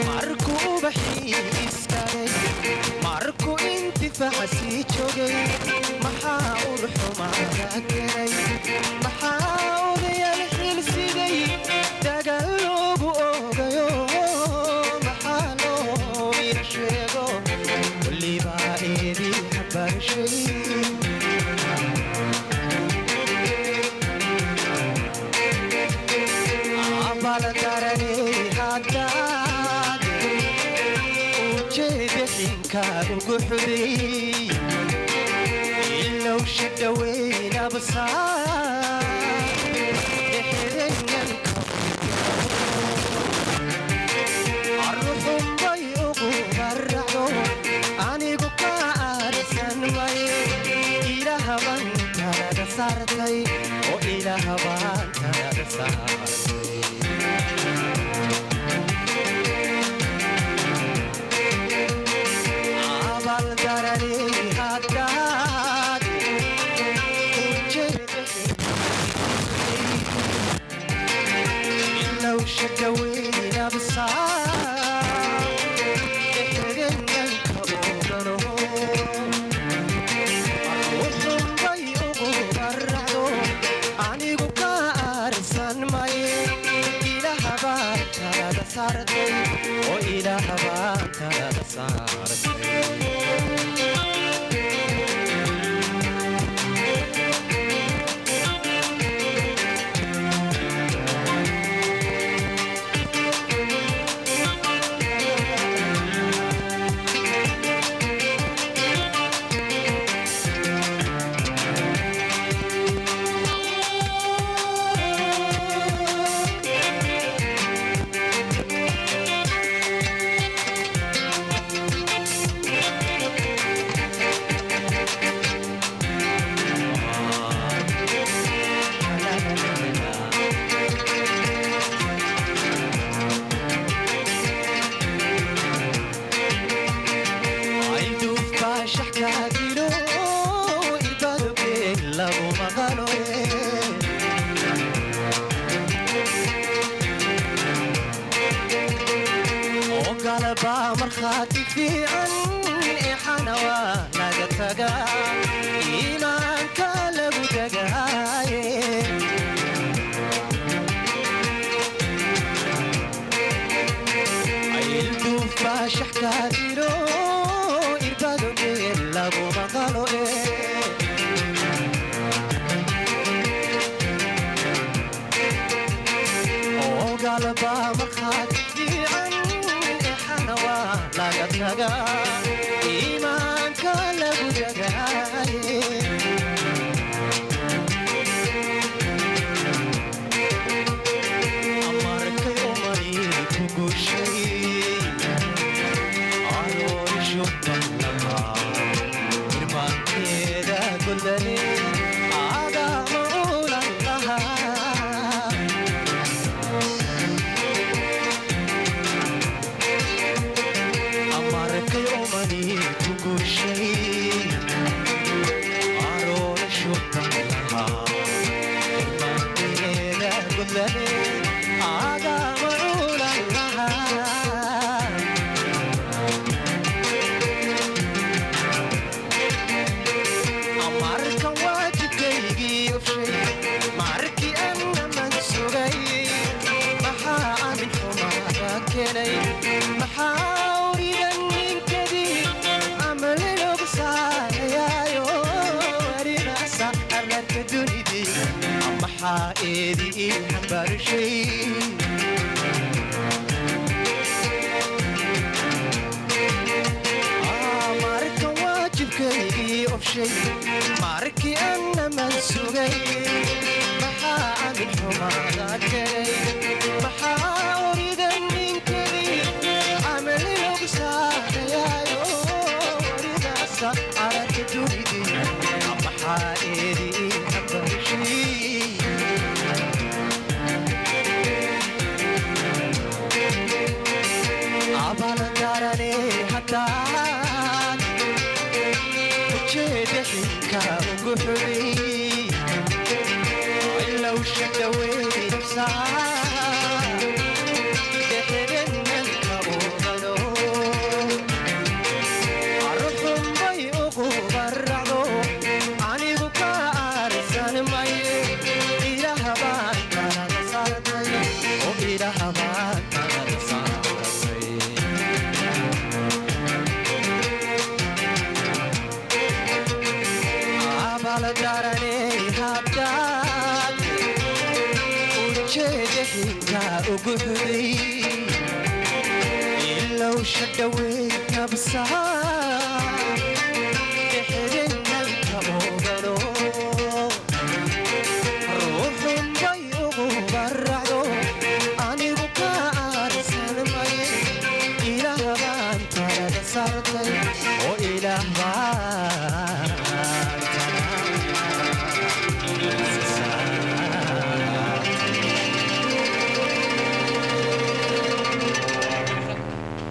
markuu baxiiskay markuu intifaacsi joogay maxaa urxumaada galay maxaa odayal xilsigay dagal loogu oogayo maxaa loo ii sheego wallibaa eedii habarshay abaldarani haddaad ujeeda xinkaagu guxuday ilow shadhaweyn absaar dhexdenyanka arruxunbay ugu baracdo anigu ka aarsan maye ilaahbaan talada saartay oo ilaahbaan talada saartay abaldarani haddaad ujeeda ilow shadhaweyn absaar dhexdenyanka ogano arruxunbay ugu baracdo anigu ka aarsan maye ilaahbaan talada saartay oo ilaahbaan talada saartay markhaati fiican ixanawa laga tagaa iimaanka lagu degaaye ayilduufbaa shaxkaa dilo irbadogeel lagu maqalo ogalbaa markhaati fiican laga tagaa iimaanka lagu degaaye markay umani ku gushay arooshubalahaa irmaankeeda gudane aadama ulan lahaa markay umani ku gushay arooshubalahaa irmaankeeda gudane aadama ulan lahaa markan waajibkaygii ofshay markii annaman sugay maxaa amin xumaada keenay maxaa uridan ninkadii amalinogu saarayaayo arinaasa ararka dunidii maxaa eedii ii xambaarshay markan waajibkaygii ofshay markii annaman sugay maxaa amin xumaada keenay maxaa uridan ninkadii amalinogu saarayaayo arinaasa ararka dunidii maxaa eedii ii xambaarshay abaldarani haddaad ujeeda xilka ugu xubay شدوي نفسها دحرنا الكوغلو عرفهم بيقوا برعو عني بكارسان مي إلى هبان كان صارتي وإلى هبان كان صارتي عبال دارني هبدات وجهك أقهدي إلا وشدوي كبسات دحرنا الكوغلو روحهم بيقوا برعو أني بكار سلمي إله بان ترد صرتي وإله بان